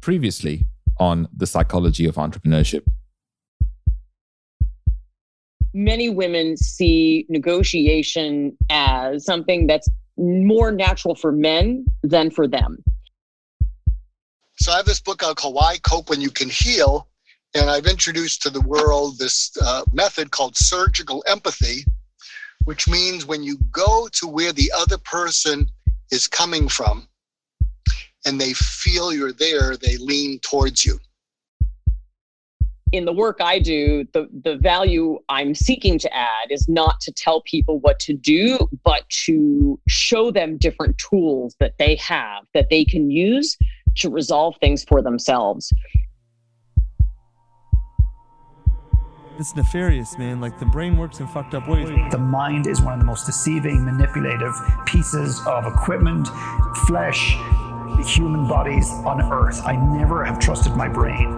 Previously on the psychology of entrepreneurship. Many women see negotiation as something that's more natural for men than for them. So I have this book out called Why Cope When You Can Heal. And I've introduced to the world this method called surgical empathy, which means when you go to where the other person is coming from and they feel you're there, they lean towards you. In the work I do, the value I'm seeking to add is not to tell people what to do, but to show them different tools that they have that they can use to resolve things for themselves. It's nefarious, man. Like, the brain works in fucked up ways. The mind is one of the most deceiving, manipulative pieces of equipment, flesh, human bodies on earth. I never have trusted my brain.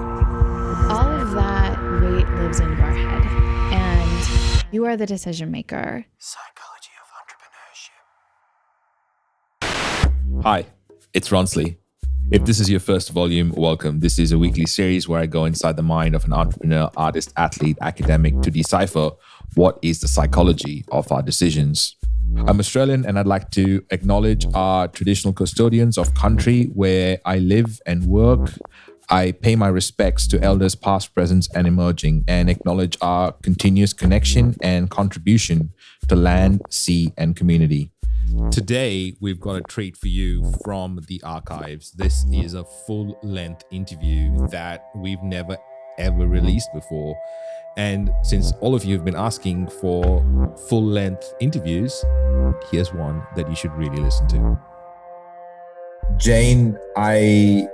All of that weight lives in your head, and you are the decision maker. Psychology of entrepreneurship. Hi, it's Ronsley. If this is your first volume, welcome. This is a weekly series where I go inside the mind of an entrepreneur, artist, athlete, academic to decipher what is the psychology of our decisions. I'm Australian, and I'd like to acknowledge our traditional custodians of country where I live and work. I pay my respects to elders past, present, and emerging, and acknowledge our continuous connection and contribution to land, sea, and community. Today, we've got a treat for you from the archives. This is a full-length interview that we've never, ever released before. And since all of you have been asking for full-length interviews, here's one that you should really listen to. Jane, I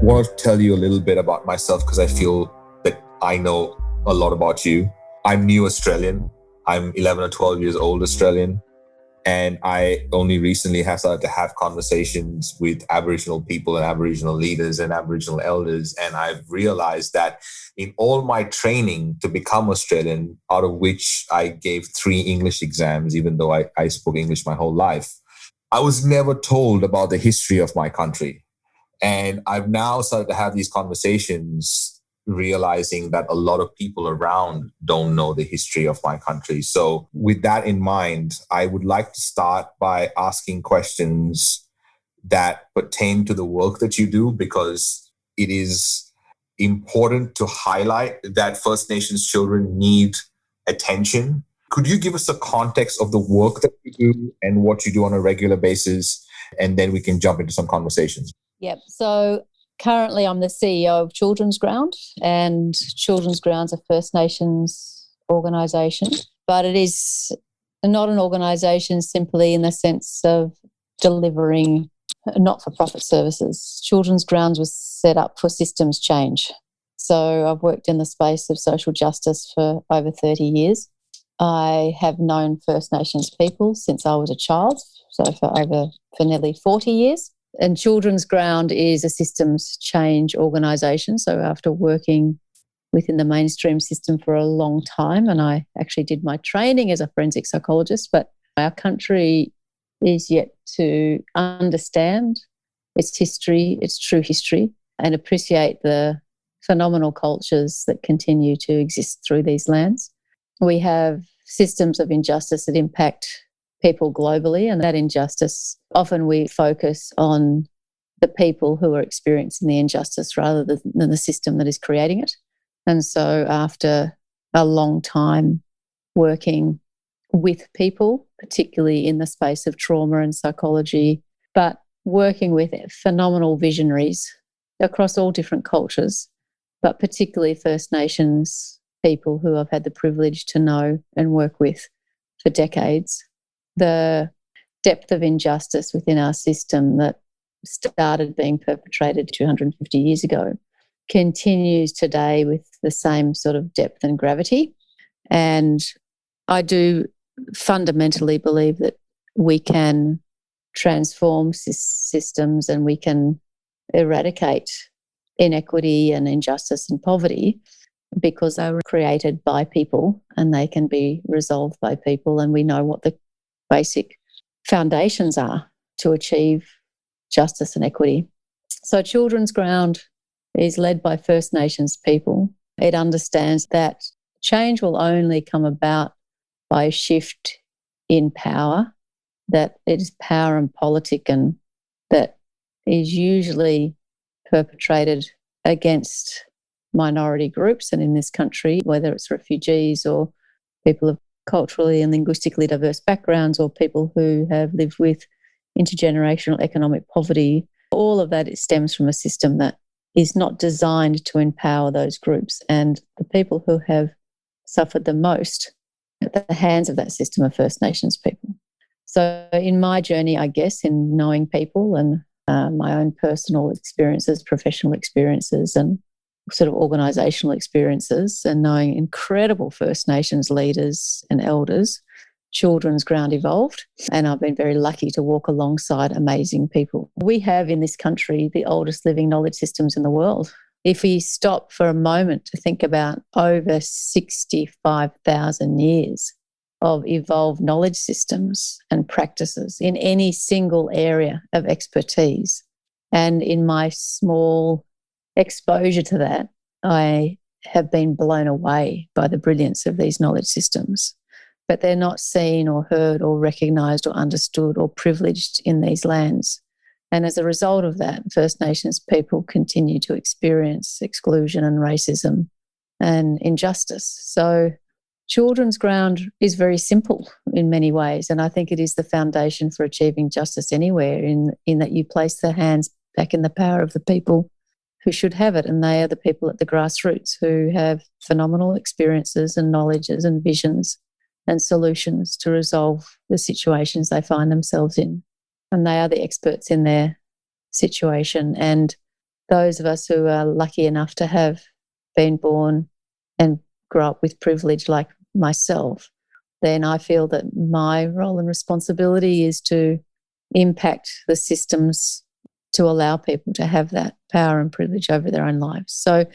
want to tell you a little bit about myself because I feel that I know a lot about you. I'm new Australian. I'm 11 or 12 years old Australian. And I only recently have started to have conversations with Aboriginal people and Aboriginal leaders and Aboriginal elders. And I've realized that in all my training to become Australian, out of which I gave 3 English exams, even though I spoke English my whole life, I was never told about the history of my country. And I've now started to have these conversations, realizing that a lot of people around don't know the history of my country. So with that in mind, I would like to start by asking questions that pertain to the work that you do, because it is important to highlight that First Nations children need attention. Could you give us a context of the work that you do and what you do on a regular basis? And then we can jump into some conversations. Yep. So currently I'm the CEO of Children's Ground, and Children's Ground's a First Nations organisation, but it is not an organisation simply in the sense of delivering not-for-profit services. Children's Grounds was set up for systems change. So I've worked in the space of social justice for over 30 years. I have known First Nations people since I was a child, so for nearly 40 years. And Children's Ground is a systems change organisation. So after working within the mainstream system for a long time, and I actually did my training as a forensic psychologist, but our country is yet to understand its history, its true history, and appreciate the phenomenal cultures that continue to exist through these lands. We have systems of injustice that impact people globally, and that injustice, often we focus on the people who are experiencing the injustice rather than the system that is creating it. And so after a long time working with people, particularly in the space of trauma and psychology, but working with phenomenal visionaries across all different cultures, but particularly First Nations people who I've had the privilege to know and work with for decades, the depth of injustice within our system that started being perpetrated 250 years ago continues today with the same sort of depth and gravity. And I do fundamentally believe that we can transform systems and we can eradicate inequity and injustice and poverty because they were created by people and they can be resolved by people, and we know what the basic foundations are to achieve justice and equity. So Children's Ground is led by First Nations people. It understands that change will only come about by a shift in power, that it is power and politic, and that is usually perpetrated against minority groups, and in this country, whether it's refugees or people of culturally and linguistically diverse backgrounds or people who have lived with intergenerational economic poverty, all of that, it stems from a system that is not designed to empower those groups. And the people who have suffered the most at the hands of that system are First Nations people. So in my journey, I guess, in knowing people and my own personal experiences, professional experiences, and sort of organisational experiences, and knowing incredible First Nations leaders and elders, Children's Ground evolved. And I've been very lucky to walk alongside amazing people. We have in this country the oldest living knowledge systems in the world. If we stop for a moment to think about over 65,000 years of evolved knowledge systems and practices in any single area of expertise. And in my small exposure to that, I have been blown away by the brilliance of these knowledge systems. But they're not seen or heard or recognised or understood or privileged in these lands. And as a result of that, First Nations people continue to experience exclusion and racism and injustice. So Children's Ground is very simple in many ways, and I think it is the foundation for achieving justice anywhere, in that you place the hands back in the power of the people who should have it, and they are the people at the grassroots who have phenomenal experiences and knowledges and visions and solutions to resolve the situations they find themselves in. And they are the experts in their situation. And those of us who are lucky enough to have been born and grow up with privilege like myself, then I feel that my role and responsibility is to impact the systems to allow people to have that power and privilege over their own lives. So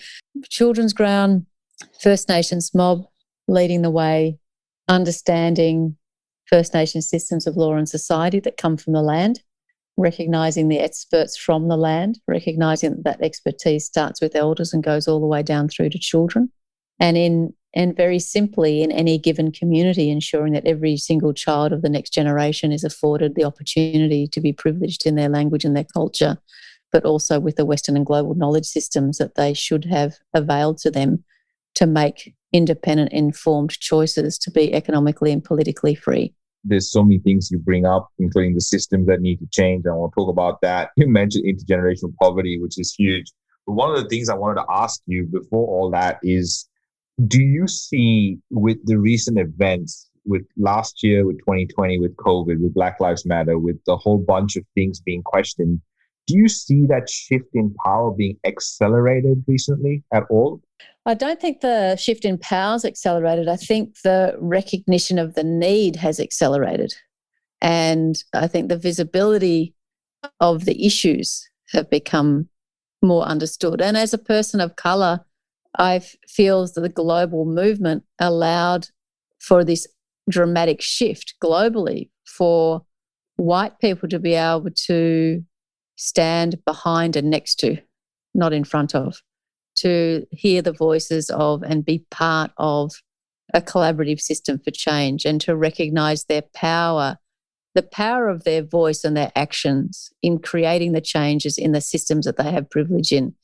Children's Ground, First Nations mob leading the way, understanding First Nations systems of law and society that come from the land, recognising the experts from the land, recognising that expertise starts with elders and goes all the way down through to children. And very simply, in any given community, ensuring that every single child of the next generation is afforded the opportunity to be privileged in their language and their culture, but also with the Western and global knowledge systems that they should have availed to them to make independent, informed choices to be economically and politically free. There's so many things you bring up, including the systems that need to change. I want to talk about that. You mentioned intergenerational poverty, which is huge. But one of the things I wanted to ask you before all that is, do you see with the recent events, with last year, with 2020, with COVID, with Black Lives Matter, with the whole bunch of things being questioned, do you see that shift in power being accelerated recently at all? I don't think the shift in power has accelerated. I think the recognition of the need has accelerated. And I think the visibility of the issues have become more understood. And as a person of colour, I feel that the global movement allowed for this dramatic shift globally for white people to be able to stand behind and next to, not in front of, to hear the voices of and be part of a collaborative system for change, and to recognise their power, the power of their voice and their actions in creating the changes in the systems that they have privilege in.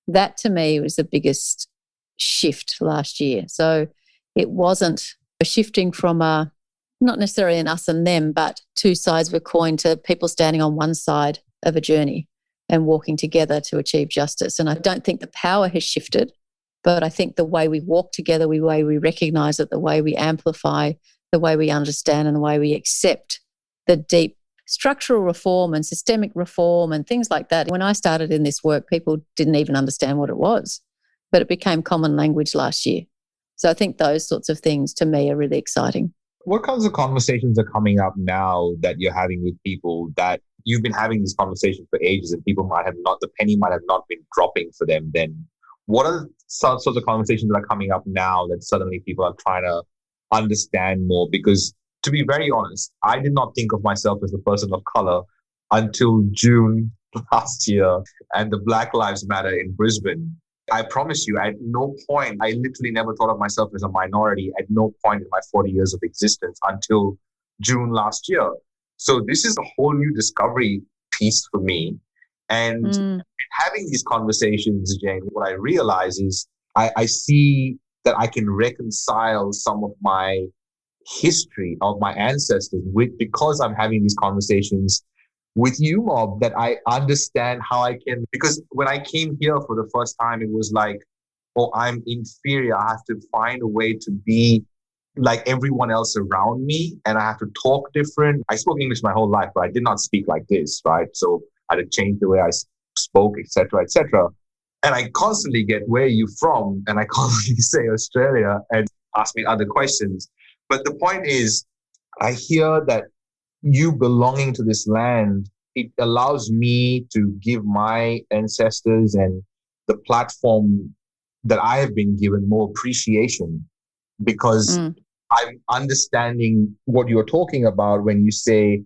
That to me was the biggest shift last year. So it wasn't a shifting from not necessarily an us and them, but two sides of a coin, to people standing on one side of a journey and walking together to achieve justice. And I don't think the power has shifted, but I think the way we walk together, the way we recognise it, the way we amplify, the way we understand, and the way we accept the deep structural reform and systemic reform and things like that. When I started in this work, people didn't even understand what it was, but it became common language last year. So I think those sorts of things to me are really exciting. What kinds of conversations are coming up now that you're having with people that you've been having these conversations for ages and people might have not, the penny might have not been dropping for them then? What are sorts of conversations that are coming up now that suddenly people are trying to understand more? Because to be very honest, I did not think of myself as a person of color until June last year and the Black Lives Matter in Brisbane, I promise you, at no point, I literally never thought of myself as a minority at no point in my 40 years of existence until June last year. So this is a whole new discovery piece for me. And having these conversations, Jane, what I realize is I see that I can reconcile some of my history of my ancestors because I'm having these conversations with you, Mob, that I understand how I can, because when I came here for the first time, it was like, oh, I'm inferior. I have to find a way to be like everyone else around me, and I have to talk different. I spoke English my whole life, but I did not speak like this, right? So I had to change the way I spoke, etc., etc. And I constantly get, where are you from? And I constantly say Australia and ask me other questions. But the point is, I hear that you belonging to this land, it allows me to give my ancestors and the platform that I have been given more appreciation, because I'm understanding what you're talking about when you say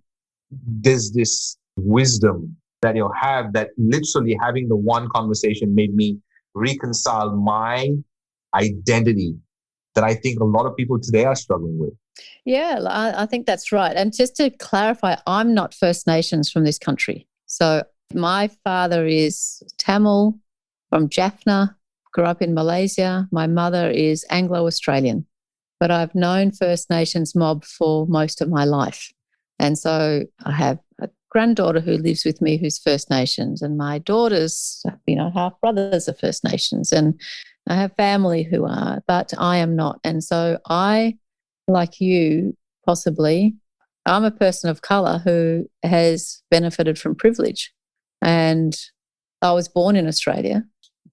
there's this wisdom that you'll have, that literally having the one conversation made me reconcile my identity that I think a lot of people today are struggling with. Yeah, I think that's right. And just to clarify, I'm not First Nations from this country. So my father is Tamil from Jaffna, grew up in Malaysia. My mother is Anglo-Australian, but I've known First Nations mob for most of my life. And so I have a granddaughter who lives with me who's First Nations, and my daughters, half brothers are First Nations, and I have family who are, but I am not. And so I, like you, possibly, I'm a person of colour who has benefited from privilege. And I was born in Australia,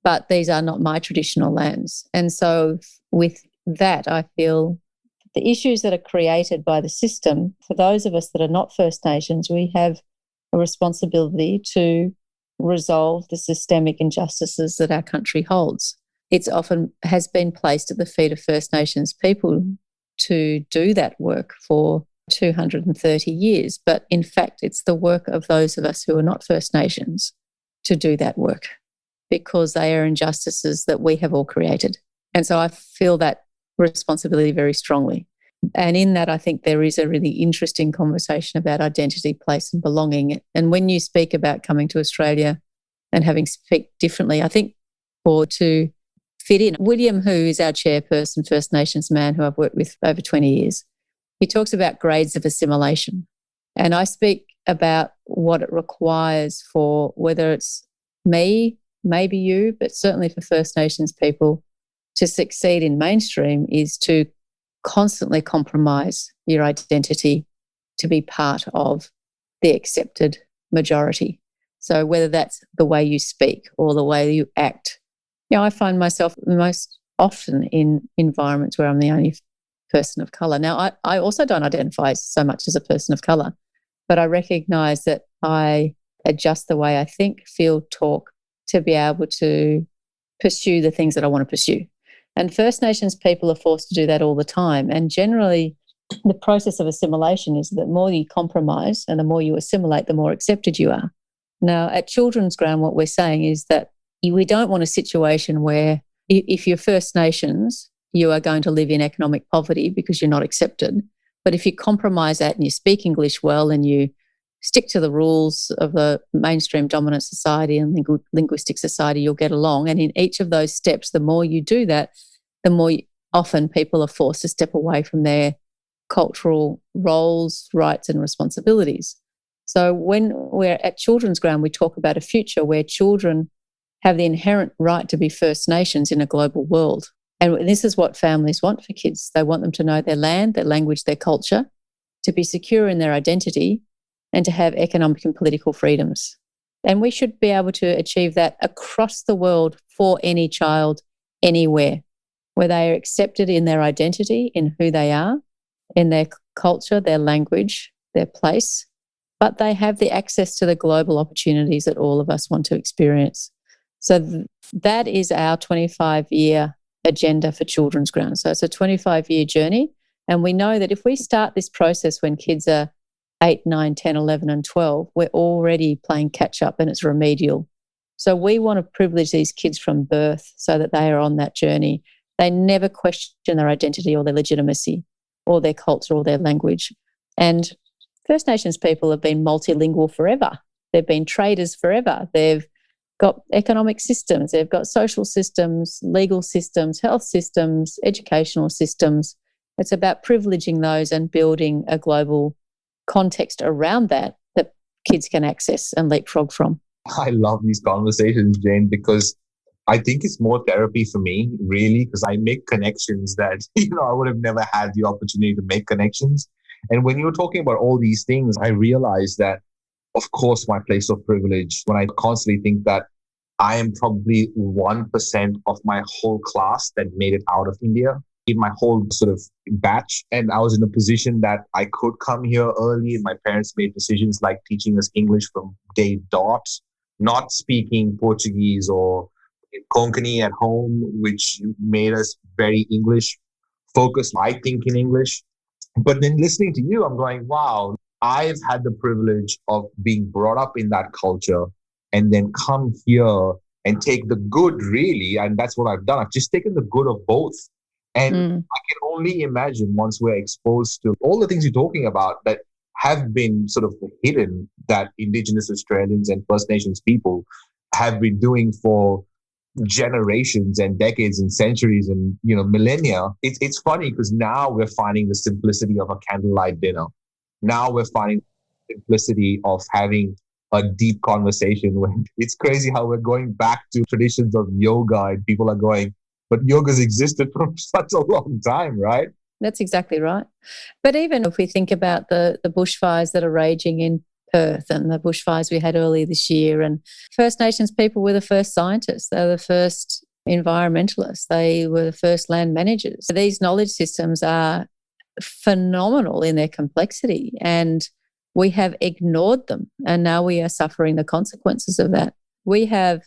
but these are not my traditional lands. And so with that, I feel the issues that are created by the system, for those of us that are not First Nations, we have a responsibility to resolve the systemic injustices that our country holds. It's often has been placed at the feet of First Nations people to do that work for 230 years. But in fact, it's the work of those of us who are not First Nations to do that work, because they are injustices that we have all created. And so I feel that responsibility very strongly. And in that, I think there is a really interesting conversation about identity, place and belonging. And when you speak about coming to Australia and having speak differently, I think or to fit in, William, who is our chairperson, First Nations man, who I've worked with for over 20 years, he talks about grades of assimilation. And I speak about what it requires for, whether it's me, maybe you, but certainly for First Nations people, to succeed in mainstream is to constantly compromise your identity to be part of the accepted majority. So whether that's the way you speak or the way you act, I find myself most often in environments where I'm the only person of colour. Now, I also don't identify so much as a person of colour, but I recognise that I adjust the way I think, feel, talk to be able to pursue the things that I want to pursue. And First Nations people are forced to do that all the time. And generally, the process of assimilation is that the more you compromise and the more you assimilate, the more accepted you are. Now, at Children's Ground, what we're saying is that we don't want a situation where if you're First Nations, you are going to live in economic poverty because you're not accepted. But if you compromise that and you speak English well and you stick to the rules of a mainstream dominant society and linguistic society, you'll get along. And in each of those steps, the more you do that, the more often people are forced to step away from their cultural roles, rights and responsibilities. So when we're at Children's Ground, we talk about a future where children have the inherent right to be First Nations in a global world. And this is what families want for kids. They want them to know their land, their language, their culture, to be secure in their identity, and to have economic and political freedoms. And we should be able to achieve that across the world for any child, anywhere, where they are accepted in their identity, in who they are, in their culture, their language, their place, but they have the access to the global opportunities that all of us want to experience. So that is our 25-year agenda for Children's Ground. So it's a 25-year journey. And we know that if we start this process when kids are 8, 9, 10, 11, and 12, we're already playing catch up and it's remedial. So we want to privilege these kids from birth so that they are on that journey. They never question their identity or their legitimacy or their culture or their language. And First Nations people have been multilingual forever. They've been traders forever. They've got economic systems. They've got social systems, legal systems, health systems, educational systems. It's about privileging those and building a global context around that kids can access and leapfrog from. I love these conversations, Jane, because I think it's more therapy for me, really, because I make connections that, I would have never had the opportunity to make connections. And when you're talking about all these things, I realize that, of course, my place of privilege, when I constantly think that I am probably 1% of my whole class that made it out of India in my whole sort of batch. And I was in a position that I could come here early, and my parents made decisions like teaching us English from day dot, not speaking Portuguese or Konkani at home, which made us very English focused. I think in English. But then listening to you, I'm going, wow, I've had the privilege of being brought up in that culture and then come here and take the good, really. And that's what I've done. I've just taken the good of both. And I can only imagine once we're exposed to all the things you're talking about that have been sort of hidden, that Indigenous Australians and First Nations people have been doing for generations and decades and centuries and millennia. It's funny because now we're finding the simplicity of a candlelight dinner. Now we're finding the simplicity of having a deep conversation. When it's crazy how we're going back to traditions of yoga and people are going, but yoga's existed for such a long time, right? That's exactly right. But even if we think about the bushfires that are raging in Perth and the bushfires we had earlier this year, and First Nations people were the first scientists, they were the first environmentalists, they were the first land managers. These knowledge systems are phenomenal in their complexity, and we have ignored them, and now we are suffering the consequences of that. We have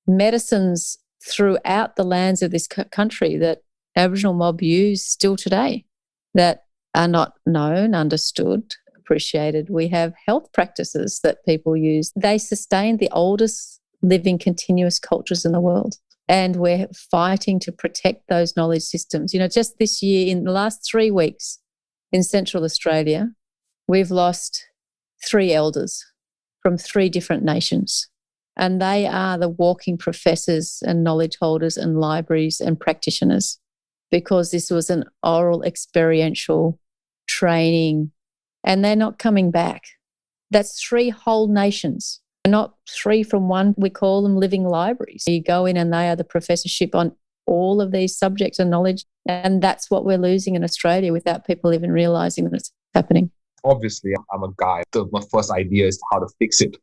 medicines throughout the lands of this country that Aboriginal mob use still today that are not known, understood, appreciated. We have health practices that people use. They sustain the oldest living continuous cultures in the world. And we're fighting to protect those knowledge systems. Just this year, in the last 3 weeks in Central Australia, we've lost 3 elders from 3 different nations. And they are the walking professors and knowledge holders and libraries and practitioners, because this was an oral experiential training, and they're not coming back. That's 3 whole nations, not 3 from one. We call them living libraries. You go in and they are the professorship on all of these subjects and knowledge, and that's what we're losing in Australia without people even realising that it's happening. Obviously, I'm a guy. So my first idea is how to fix it.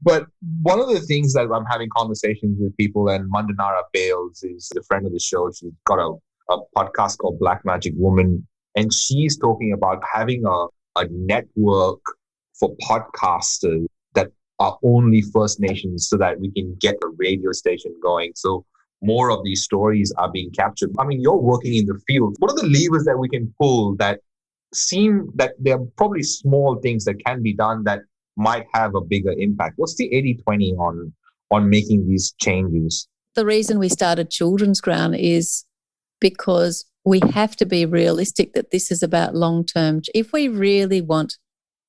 But one of the things that I'm having conversations with people, and Mandanara Bales is a friend of the show. She's got a podcast called Black Magic Woman. And she's talking about having a network for podcasters that are only First Nations so that we can get a radio station going. So more of these stories are being captured. I mean, you're working in the field. What are the levers that we can pull that seem that there are probably small things that can be done that might have a bigger impact? What's the 80-20 on making these changes? The reason we started Children's Ground is because we have to be realistic that this is about long-term. If we really want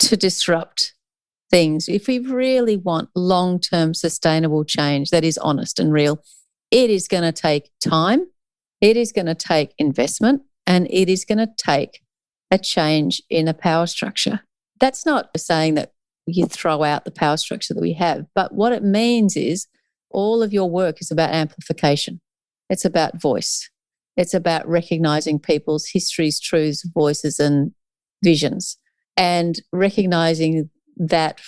to disrupt things, if we really want long-term sustainable change that is honest and real, it is going to take time, it is going to take investment, and it is going to take a change in a power structure. That's not saying that you throw out the power structure that we have, but what it means is all of your work is about amplification. It's about voice. It's about recognizing people's histories, truths, voices, and visions, and recognizing that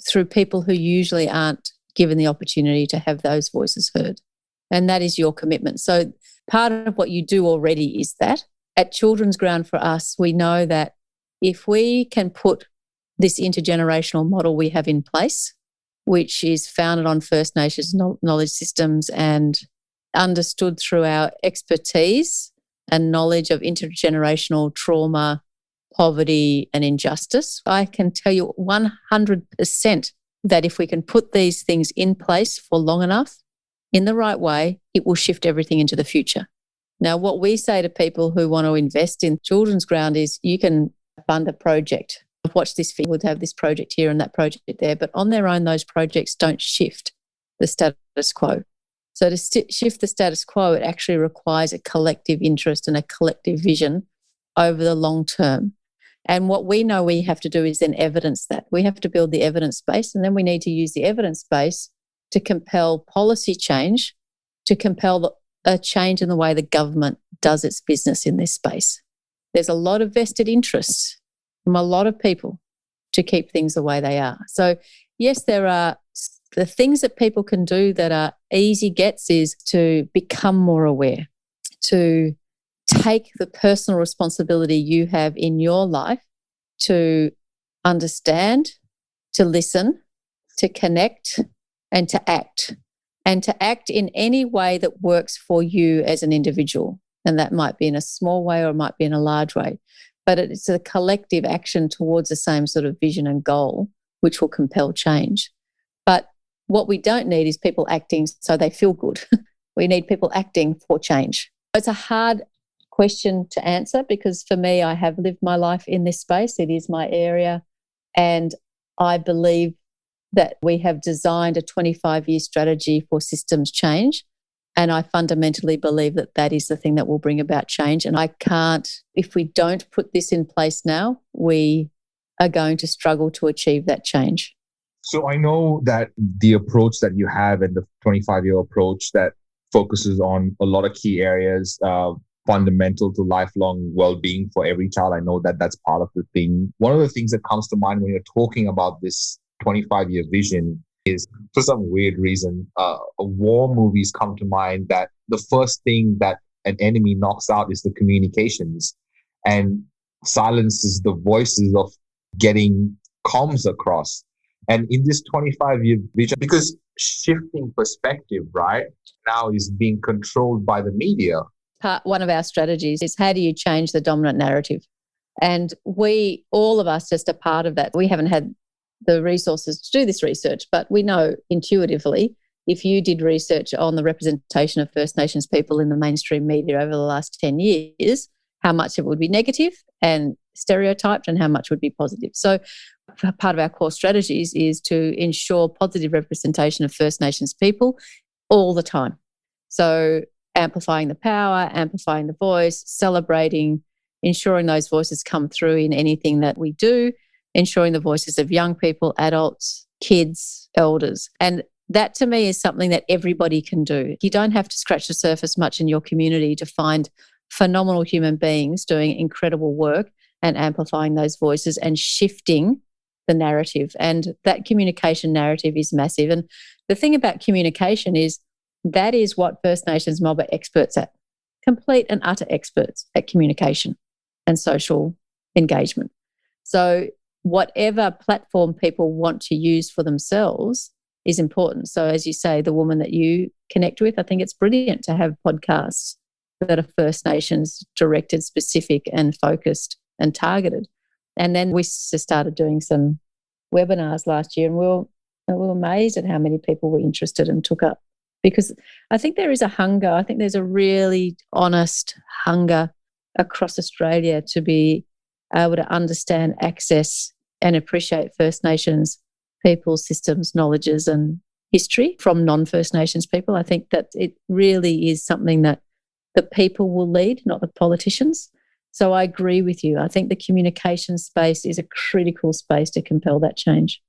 through people who usually aren't given the opportunity to have those voices heard. And that is your commitment. So part of what you do already is that. At Children's Ground for us, we know that if we can put this intergenerational model we have in place, which is founded on First Nations knowledge systems and understood through our expertise and knowledge of intergenerational trauma, poverty and injustice. I can tell you 100% that if we can put these things in place for long enough, in the right way, it will shift everything into the future. Now, what we say to people who want to invest in Children's Ground is you can fund a project. I've watched this film, would have this project here and that project there, but on their own, those projects don't shift the status quo. So to shift the status quo, it actually requires a collective interest and a collective vision over the long term. And what we know we have to do is then evidence that. We have to build the evidence base, and then we need to use the evidence base to compel policy change, to compel a change in the way the government does its business in this space. There's a lot of vested interest from a lot of people to keep things the way they are. So yes, there are the things that people can do that are easy gets is to become more aware, to take the personal responsibility you have in your life to understand, to listen, to connect, and to act. And to act in any way that works for you as an individual. And that might be in a small way or it might be in a large way. But it's a collective action towards the same sort of vision and goal, which will compel change. But what we don't need is people acting so they feel good. We need people acting for change. It's a hard question to answer because for me, I have lived my life in this space. It is my area. And I believe that we have designed a 25-year strategy for systems change. And I fundamentally believe that that is the thing that will bring about change. And I can't, if we don't put this in place now, we are going to struggle to achieve that change. So I know that the approach that you have and the 25-year approach that focuses on a lot of key areas, fundamental to lifelong well-being for every child. I know that that's part of the thing. One of the things that comes to mind when you're talking about this 25-year vision is, for some weird reason, war movies come to mind that the first thing that an enemy knocks out is the communications and silences the voices of getting comms across. And in this 25-year vision, because shifting perspective right now is being controlled by the media. One of our strategies is how do you change the dominant narrative? And we, all of us, just a part of that. We haven't had the resources to do this research, but we know intuitively if you did research on the representation of First Nations people in the mainstream media over the last 10 years, how much it would be negative and stereotyped and how much would be positive. So part of our core strategies is to ensure positive representation of First Nations people all the time. So amplifying the power, amplifying the voice, celebrating, ensuring those voices come through in anything that we do, ensuring the voices of young people, adults, kids, elders. And that to me is something that everybody can do. You don't have to scratch the surface much in your community to find phenomenal human beings doing incredible work and amplifying those voices and shifting the narrative. And that communication narrative is massive. And the thing about communication is that is what First Nations mob are experts at, complete and utter experts at communication and social engagement. So whatever platform people want to use for themselves is important. So as you say, the woman that you connect with, I think it's brilliant to have podcasts that are First Nations directed, specific and focused and targeted. And then we started doing some webinars last year and we were amazed at how many people were interested and took up. Because I think there is a hunger. I think there's a really honest hunger across Australia to be able to understand, access and appreciate First Nations people's systems, knowledges and history from non-First Nations people. I think that it really is something that the people will lead, not the politicians. So I agree with you. I think the communication space is a critical space to compel that change.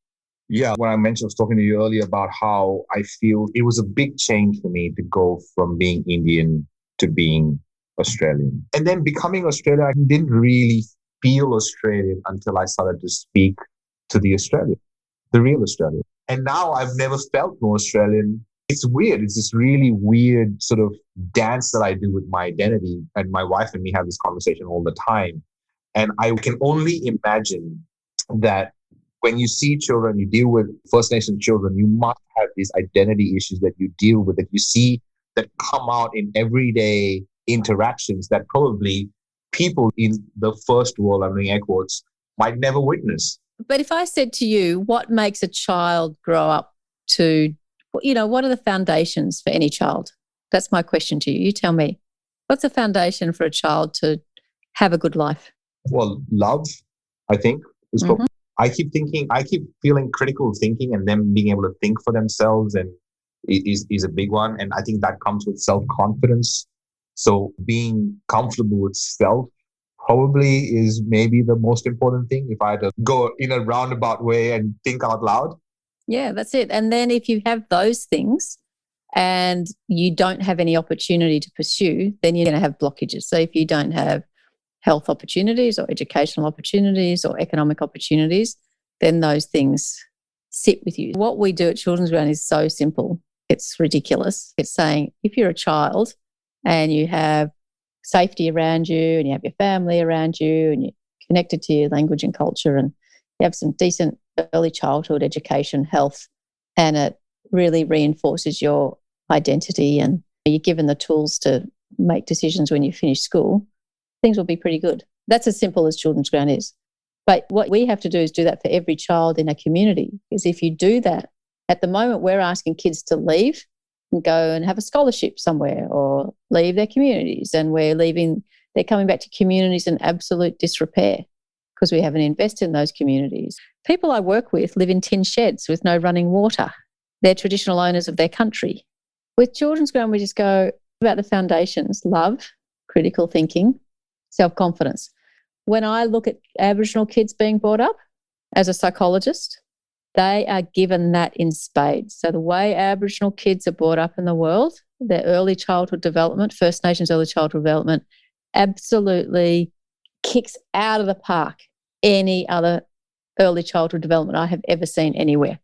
Yeah, when I was talking to you earlier about how I feel it was a big change for me to go from being Indian to being Australian. And then becoming Australian, I didn't really feel Australian until I started to speak to the Australian, the real Australian. And now I've never felt more Australian. It's weird. It's this really weird sort of dance that I do with my identity. And my wife and me have this conversation all the time. And I can only imagine that when you see children, you deal with First Nation children, you must have these identity issues that you deal with, that you see that come out in everyday interactions that probably people in the first world, I'm doing air quotes, might never witness. But if I said to you, what makes a child grow up to, what are the foundations for any child? That's my question to you. You tell me. What's the foundation for a child to have a good life? Well, love, I think, is probably, I keep feeling critical thinking, and them being able to think for themselves and is a big one. And I think that comes with self-confidence. So being comfortable with self probably is maybe the most important thing, if I had to go in a roundabout way and think out loud. Yeah, that's it. And then if you have those things and you don't have any opportunity to pursue, then you're going to have blockages. So if you don't have health opportunities or educational opportunities or economic opportunities, then those things sit with you. What we do at Children's Ground is so simple. It's ridiculous. It's saying if you're a child and you have safety around you and you have your family around you and you're connected to your language and culture and you have some decent early childhood education, health, and it really reinforces your identity and you're given the tools to make decisions when you finish school, things will be pretty good. That's as simple as Children's Ground is. But what we have to do is do that for every child in a community. Because if you do that, at the moment we're asking kids to leave and go and have a scholarship somewhere or leave their communities, and they're coming back to communities in absolute disrepair because we haven't invested in those communities. People I work with live in tin sheds with no running water. They're traditional owners of their country. With Children's Ground, we just go about the foundations: love, critical thinking, self-confidence. When I look at Aboriginal kids being brought up as a psychologist, they are given that in spades. So the way Aboriginal kids are brought up in the world, their early childhood development, First Nations early childhood development, absolutely kicks out of the park any other early childhood development I have ever seen anywhere,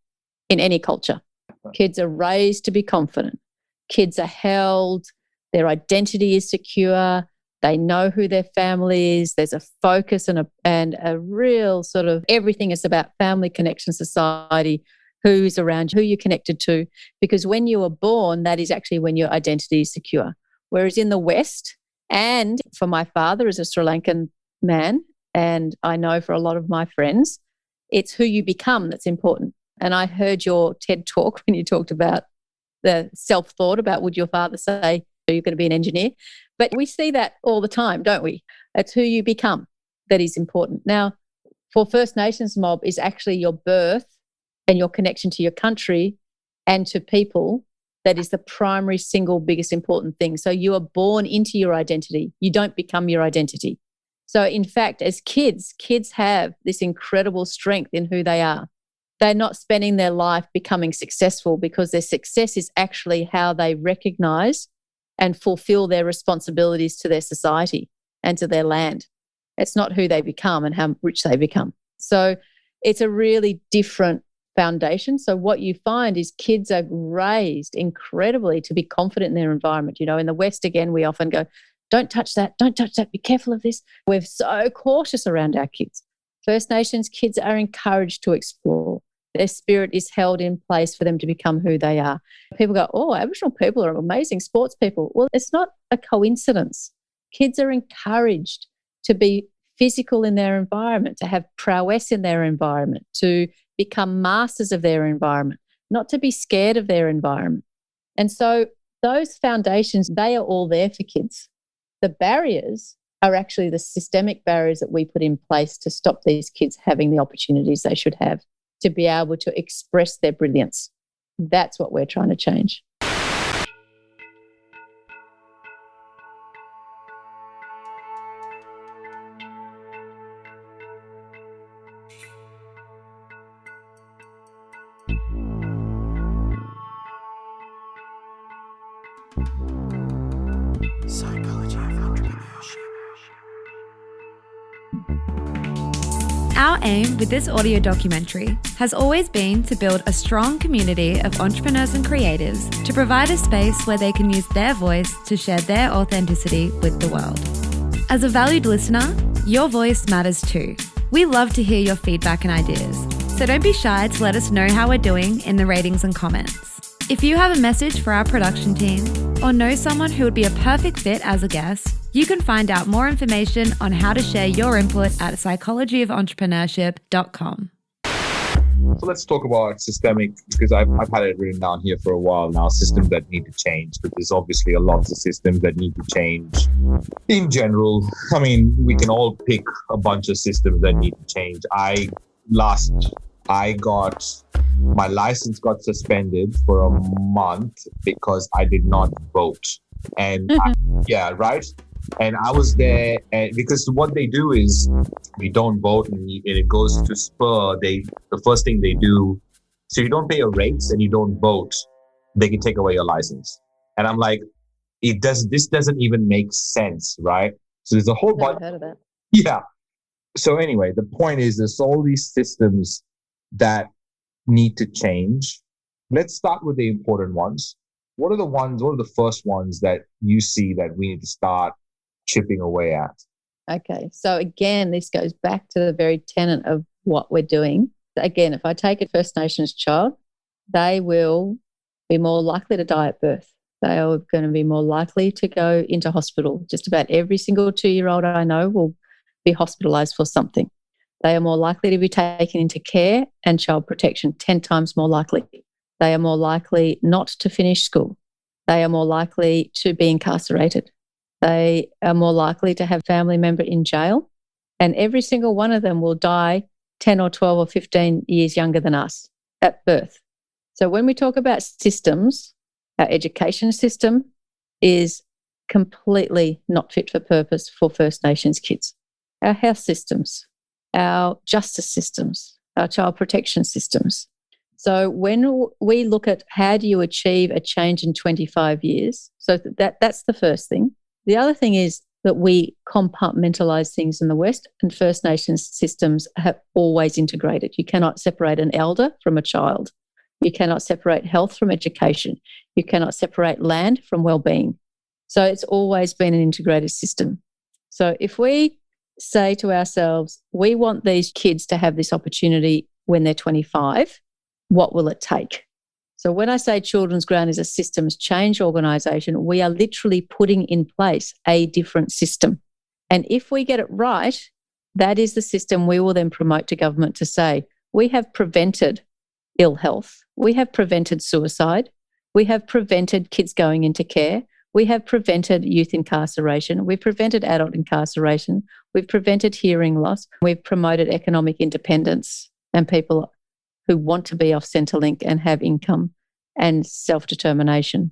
in any culture. Kids are raised to be confident. Kids are held. Their identity is secure. They know who their family is. There's a focus and a real sort of everything is about family, connection, society, who's around you, who you're connected to. Because when you are born, that is actually when your identity is secure. Whereas in the West, and for my father as a Sri Lankan man, and I know for a lot of my friends, it's who you become that's important. And I heard your TED talk when you talked about the self-thought about would your father say you're going to be an engineer? But we see that all the time, don't we? It's who you become that is important. Now, for First Nations mob is actually your birth and your connection to your country and to people. That is the primary single biggest important thing. So you are born into your identity. You don't become your identity. So in fact, as kids have this incredible strength in who they are. They're not spending their life becoming successful because their success is actually how they recognize and fulfill their responsibilities to their society and to their land. It's not who they become and how rich they become. So it's a really different foundation. So what you find is kids are raised incredibly to be confident in their environment. You know, in the West, again, we often go, don't touch that, be careful of this. We're so cautious around our kids. First Nations kids are encouraged to explore. Their spirit is held in place for them to become who they are. People go, oh, Aboriginal people are amazing sports people. Well, it's not a coincidence. Kids are encouraged to be physical in their environment, to have prowess in their environment, to become masters of their environment, not to be scared of their environment. And so those foundations, they are all there for kids. The barriers are actually the systemic barriers that we put in place to stop these kids having the opportunities they should have to be able to express their brilliance. That's what we're trying to change. Psychology of entrepreneurship. Our aim with this audio documentary has always been to build a strong community of entrepreneurs and creatives to provide a space where they can use their voice to share their authenticity with the world. As a valued listener, your voice matters too. We love to hear your feedback and ideas, so don't be shy to let us know how we're doing in the ratings and comments. If you have a message for our production team or know someone who would be a perfect fit as a guest, you can find out more information on how to share your input at psychologyoфentrepreneurship.com. So let's talk about systemic, because I've had it written down here for a while now, systems that need to change, but there's obviously a lot of systems that need to change in general. I mean, we can all pick a bunch of systems that need to change. My license got suspended for a month because I did not vote. And And I was there, and because what they do is we don't vote, and it goes to spur. The first thing they do, so you don't pay your rates and you don't vote, they can take away your license. And I'm like, this doesn't even make sense, right? So there's a whole bunch. Never heard of that. Yeah. So anyway, the point is there's all these systems that need to change. Let's start with the important ones. What are the first ones that you see that we need to start chipping away at? Okay. So again, this goes back to the very tenet of what we're doing. Again, if I take a First Nations child, they will be more likely to die at birth. They are going to be more likely to go into hospital. Just about every single 2-year-old I know will be hospitalised for something. They are more likely to be taken into care and child protection, 10 times more likely. They are more likely not to finish school. They are more likely to be incarcerated. They are more likely to have a family member in jail. And every single one of them will die 10 or 12 or 15 years younger than us at birth. So when we talk about systems, our education system is completely not fit for purpose for First Nations kids. Our health systems, our justice systems, our child protection systems. So when we look at how do you achieve a change in 25 years, so that's the first thing. The other thing is that we compartmentalise things in the West, and First Nations systems have always integrated. You cannot separate an elder from a child. You cannot separate health from education. You cannot separate land from well-being. So it's always been an integrated system. So if we say to ourselves, we want these kids to have this opportunity when they're 25, what will it take? So when I say Children's Ground is a systems change organisation, we are literally putting in place a different system. And if we get it right, that is the system we will then promote to government to say, we have prevented ill health, we have prevented suicide, we have prevented kids going into care, we have prevented youth incarceration, we've prevented adult incarceration, we've prevented hearing loss, we've promoted economic independence and people who want to be off Centrelink and have income and self-determination.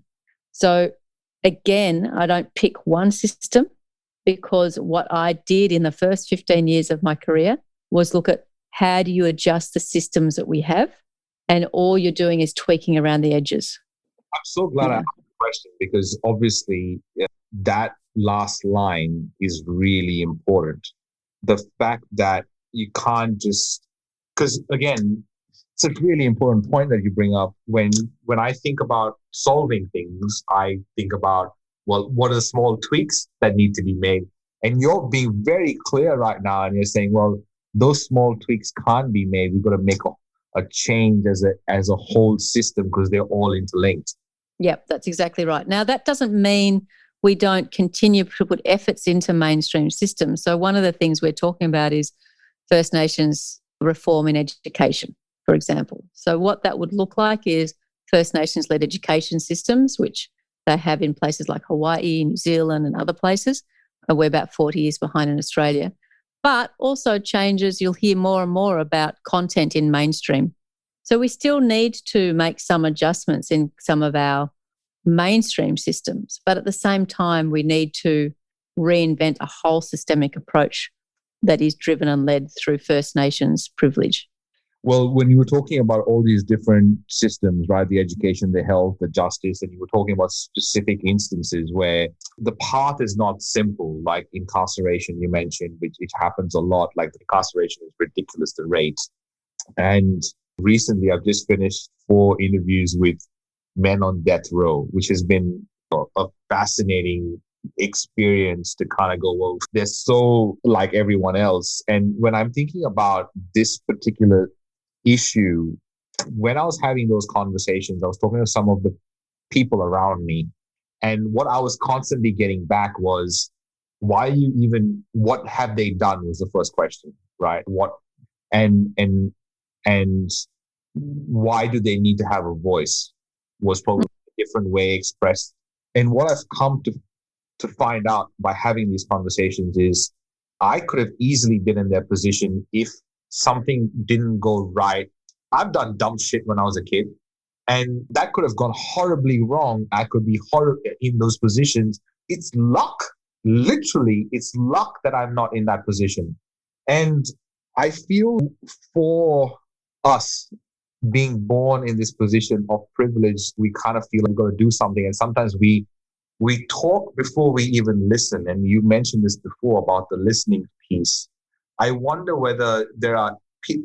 So again, I don't pick one system, because what I did in the first 15 years of my career was look at how do you adjust the systems that we have, and all you're doing is tweaking around the edges. I'm so glad I asked the question, because obviously that last line is really important. The fact that you can't just, because again, it's a really important point that you bring up. When I think about solving things, I think about, well, what are the small tweaks that need to be made? And you're being very clear right now, and you're saying, well, those small tweaks can't be made. We've got to make a change as a whole system, because they're all interlinked. Yep, that's exactly right. Now, that doesn't mean we don't continue to put efforts into mainstream systems. So one of the things we're talking about is First Nations reform in education, for example. So what that would look like is First Nations-led education systems, which they have in places like Hawaii, New Zealand and other places. We're about 40 years behind in Australia. But also changes, you'll hear more and more about content in mainstream. So we still need to make some adjustments in some of our mainstream systems, but at the same time, we need to reinvent a whole systemic approach that is driven and led through First Nations privilege. Well, when you were talking about all these different systems, right, the education, the health, the justice, and you were talking about specific instances where the path is not simple, like incarceration you mentioned, which happens a lot, like the incarceration is ridiculous, the rate. And recently, I've just finished 4 interviews with men on death row, which has been a fascinating experience to kind of go, well, they're so like everyone else. And when I'm thinking about this particular issue, when I was having those conversations, I was talking to some of the people around me, and what I was constantly getting back was, why you even, what have they done was the first question, right? What, and why do they need to have a voice was probably a different way expressed. And what I've come to find out by having these conversations is I could have easily been in their position if something didn't go right. I've done dumb shit when I was a kid, and that could have gone horribly wrong. I could be horrible in those positions. It's luck. Literally, it's luck that I'm not in that position. And I feel for us being born in this position of privilege, we kind of feel like we've got to do something. And sometimes we talk before we even listen. And you mentioned this before about the listening piece. I wonder whether there are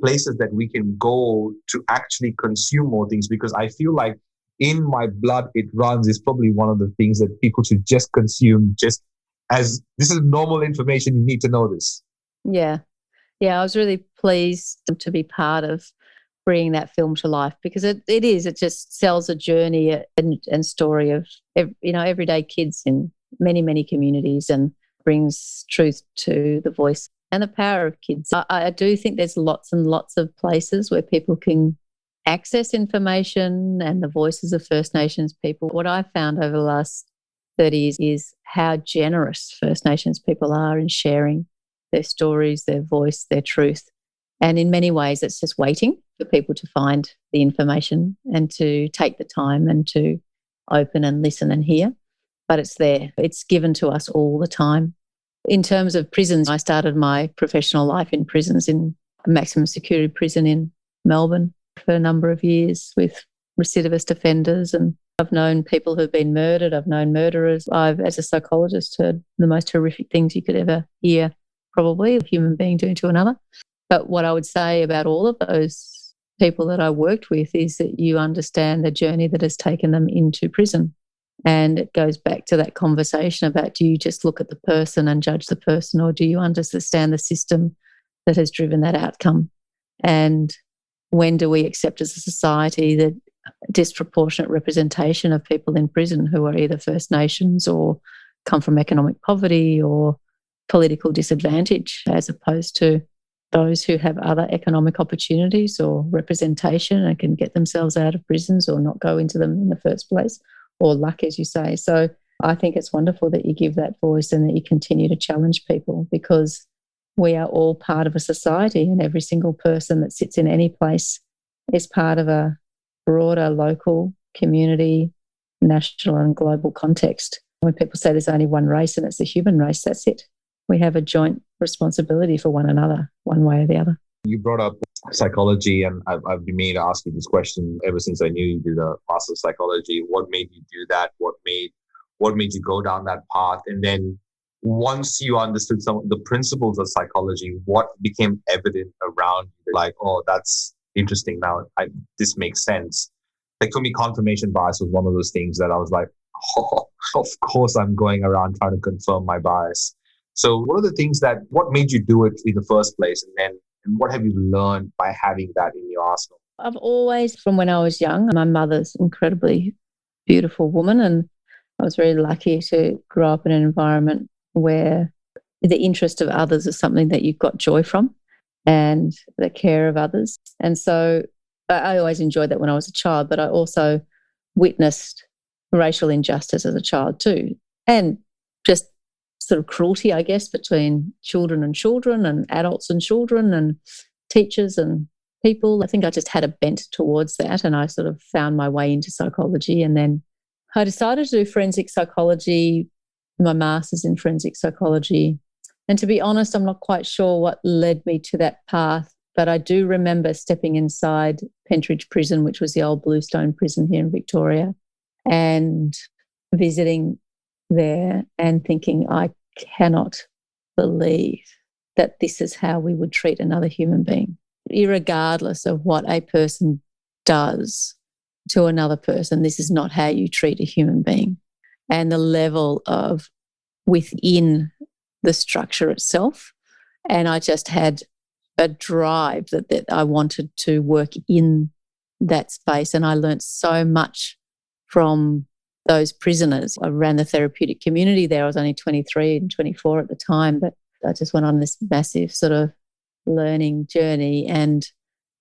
places that we can go to actually consume more things, because I feel like in my blood it runs is probably one of the things that people should just consume, just as this is normal information. You need to know this. Yeah. I was really pleased to be part of bringing that film to life, because it just tells a journey and story of everyday kids in many communities, and brings truth to the voice and the power of kids. I do think there's lots and lots of places where people can access information and the voices of First Nations people. What I've found over the last 30 years is how generous First Nations people are in sharing their stories, their voice, their truth. And in many ways, it's just waiting for people to find the information and to take the time and to open and listen and hear. But it's there. It's given to us all the time. In terms of prisons, I started my professional life in prisons, in a maximum security prison in Melbourne for a number of years with recidivist offenders. And I've known people who've been murdered. I've known murderers. I've, as a psychologist, heard the most horrific things you could ever hear, probably, a human being doing to another. But what I would say about all of those people that I worked with is that you understand the journey that has taken them into prison. And it goes back to that conversation about, do you just look at the person and judge the person, or do you understand the system that has driven that outcome? And when do we accept as a society the disproportionate representation of people in prison who are either First Nations or come from economic poverty or political disadvantage, as opposed to those who have other economic opportunities or representation and can get themselves out of prisons or not go into them in the first place, or luck, as you say. So I think it's wonderful that you give that voice and that you continue to challenge people, because we are all part of a society, and every single person that sits in any place is part of a broader local, community, national and global context. When people say there's only one race and it's the human race, that's it. We have a joint responsibility for one another, one way or the other. You brought up psychology, and I've been meaning to ask you this question ever since I knew you did a Master of Psychology. What made you do that? What made you go down that path? And then once you understood some of the principles of psychology, what became evident around you? Like, oh, that's interesting now. This makes sense. Like for me, confirmation bias was one of those things that I was like, oh, of course I'm going around trying to confirm my bias. So what are the things what made you do it in the first place? And what have you learned by having that in your arsenal? I've always, from when I was young, my mother's an incredibly beautiful woman, and I was very lucky to grow up in an environment where the interest of others is something that you got joy from, and the care of others. And so I always enjoyed that when I was a child, but I also witnessed racial injustice as a child too, and just sort of cruelty, I guess, between children and adults and children and teachers and people. I think I just had a bent towards that, and I sort of found my way into psychology. And then I decided to do forensic psychology, my master's in forensic psychology. And to be honest, I'm not quite sure what led me to that path, but I do remember stepping inside Pentridge Prison, which was the old Bluestone prison here in Victoria, and visiting there and thinking, I cannot believe that this is how we would treat another human being, irregardless of what a person does to another person. This is not how you treat a human being. And the level of within the structure itself. And I just had a drive that I wanted to work in that space. And I learnt so much from those prisoners. I ran the therapeutic community there. I was only 23 and 24 at the time, but I just went on this massive sort of learning journey. And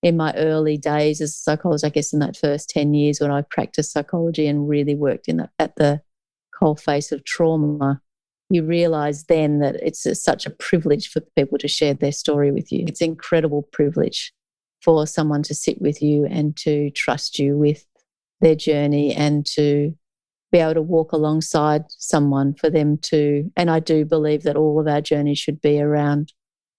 in my early days as a psychologist, I guess in that first 10 years when I practiced psychology and really worked at the coalface of trauma, you realise then that it's such a privilege for people to share their story with you. It's an incredible privilege for someone to sit with you and to trust you with their journey and to be able to walk alongside someone for them to, and I do believe that all of our journeys should be around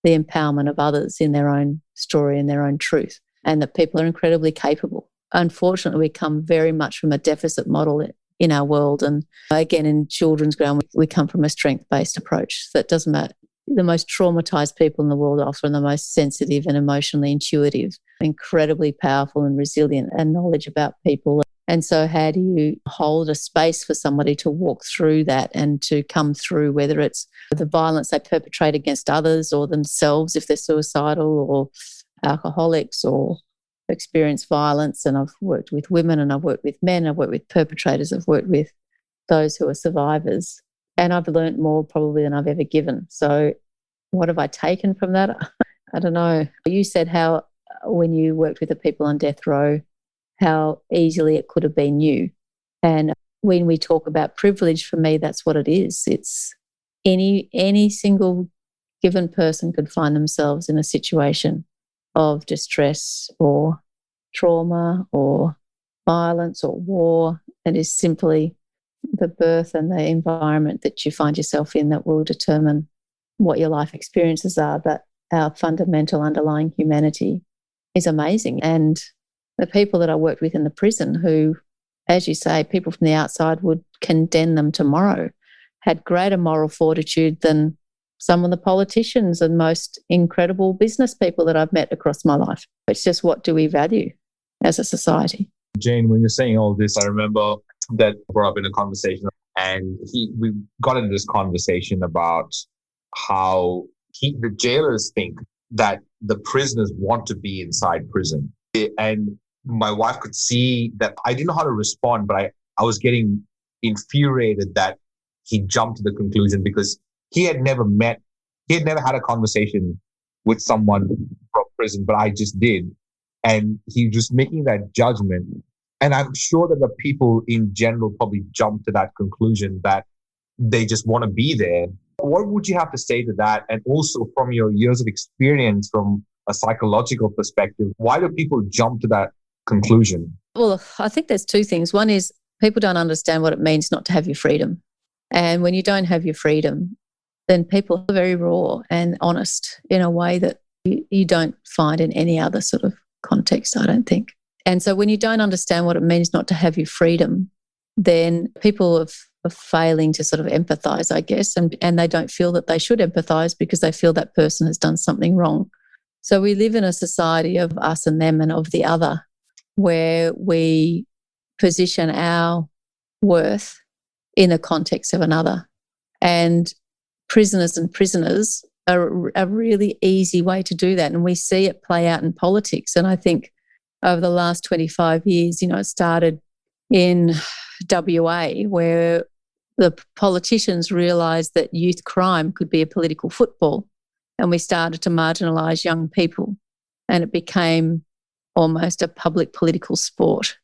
the empowerment of others in their own story and their own truth, and that people are incredibly capable. Unfortunately, we come very much from a deficit model in our world. And again, in Children's Ground, we come from a strength-based approach. That doesn't matter. The most traumatized people in the world are often the most sensitive and emotionally intuitive, incredibly powerful and resilient, and knowledge about people. And so how do you hold a space for somebody to walk through that and to come through, whether it's the violence they perpetrate against others or themselves if they're suicidal or alcoholics or experience violence. And I've worked with women and I've worked with men, I've worked with perpetrators, I've worked with those who are survivors. And I've learned more probably than I've ever given. So what have I taken from that? I don't know. You said how when you worked with the people on death row, how easily it could have been you. And when we talk about privilege, for me, that's what it is. It's any single given person could find themselves in a situation of distress or trauma or violence or war. It is simply the birth and the environment that you find yourself in that will determine what your life experiences are. But our fundamental underlying humanity is amazing. And the people that I worked with in the prison who, as you say, people from the outside would condemn them tomorrow, had greater moral fortitude than some of the politicians and most incredible business people that I've met across my life. It's just, what do we value as a society? Jane, when you're saying all this, I remember that brought up in a conversation, and we got into this conversation about how the jailers think that the prisoners want to be inside prison. And my wife could see that I didn't know how to respond, but I was getting infuriated that he jumped to the conclusion, because he had never had a conversation with someone from prison, but I just did. And he was making that judgment. And I'm sure that the people in general probably jump to that conclusion that they just want to be there. What would you have to say to that? And also from your years of experience from a psychological perspective, why do people jump to that conclusion? Well, I think there's two things. One is people don't understand what it means not to have your freedom. And when you don't have your freedom, then people are very raw and honest in a way that you don't find in any other sort of context, I don't think. And so when you don't understand what it means not to have your freedom, then people are failing to sort of empathise, I guess, and they don't feel that they should empathise because they feel that person has done something wrong. So we live in a society of us and them and of the other, where we position our worth in the context of another. And prisoners are a really easy way to do that. And we see it play out in politics. And I think over the last 25 years, it started in WA, where the politicians realised that youth crime could be a political football. And we started to marginalise young people. And it became almost a public political sport.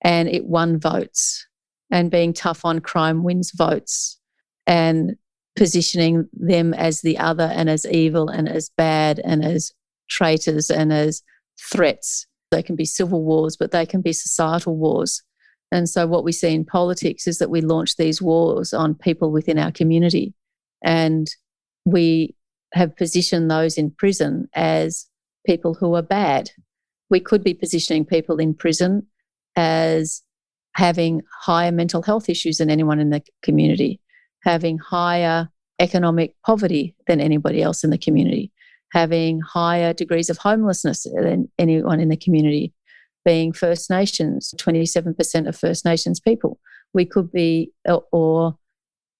And it won votes. And being tough on crime wins votes. And positioning them as the other and as evil and as bad and as traitors and as threats. They can be civil wars, but they can be societal wars. And so what we see in politics is that we launch these wars on people within our community. And we have positioned those in prison as people who are bad. We could be positioning people in prison as having higher mental health issues than anyone in the community, having higher economic poverty than anybody else in the community, having higher degrees of homelessness than anyone in the community, being First Nations, 27% of First Nations people. We could be, or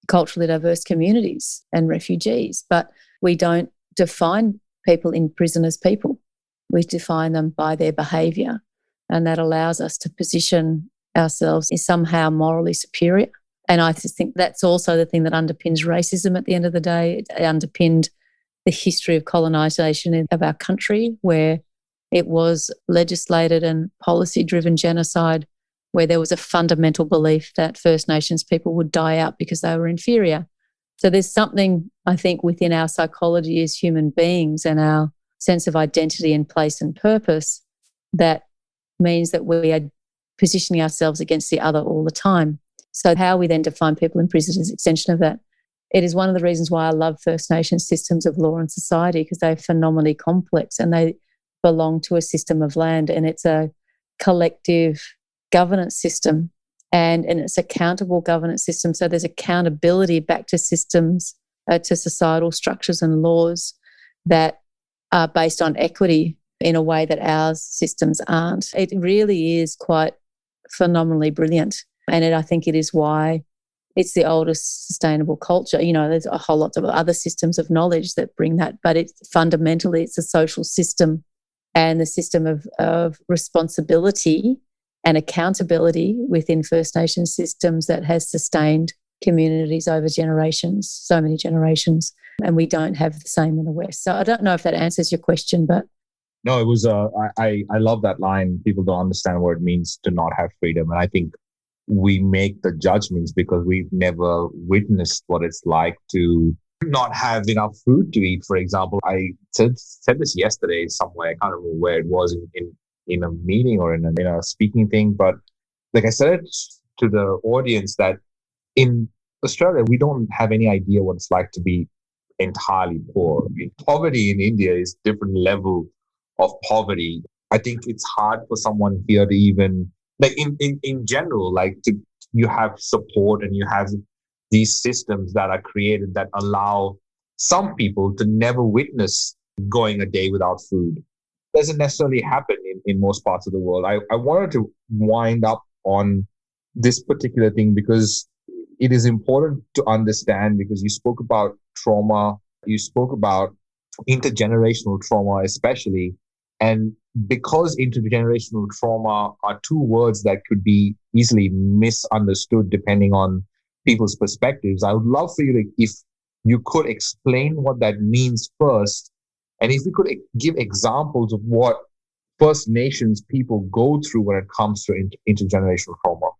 culturally diverse communities and refugees, but we don't define people in prison as people. We define them by their behaviour. and that allows us to position ourselves as somehow morally superior. And I just think that's also the thing that underpins racism at the end of the day. It underpinned the history of colonisation of our country, where it was legislated and policy-driven genocide, where there was a fundamental belief that First Nations people would die out because they were inferior. So there's something, I think, within our psychology as human beings and our sense of identity and place and purpose that means that we are positioning ourselves against the other all the time. So how we then define people in prison is an extension of that. It is one of the reasons why I love First Nations systems of law and society, because they're phenomenally complex and they belong to a system of land, and it's a collective governance system and it's accountable governance system. So there's accountability back to systems, to societal structures and laws that are based on equity in a way that our systems aren't. It really is quite phenomenally brilliant. And I think it is why it's the oldest sustainable culture. You know, there's a whole lot of other systems of knowledge that bring that, but fundamentally it's a social system and the system of responsibility and accountability within First Nations systems that has sustained communities over generations, so many generations, and we don't have the same in the West. So I don't know if that answers your question, but No, it was. I love that line. People don't understand what it means to not have freedom, and I think we make the judgments because we've never witnessed what it's like to not have enough food to eat. For example, I said this yesterday somewhere. I can't remember where it was in a meeting or in a speaking thing, but like I said to the audience that in Australia we don't have any idea what it's like to be entirely poor. I mean, poverty in India is a different level of poverty. I think it's hard for someone here to even, like in general, like you have support and you have these systems that are created that allow some people to never witness going a day without food. Doesn't necessarily happen in most parts of the world. I wanted to wind up on this particular thing because it is important to understand, because you spoke about trauma, you spoke about intergenerational trauma especially, and because intergenerational trauma are two words that could be easily misunderstood depending on people's perspectives, I would love for you to, if you could explain what that means first, and if you could give examples of what First Nations people go through when it comes to intergenerational trauma.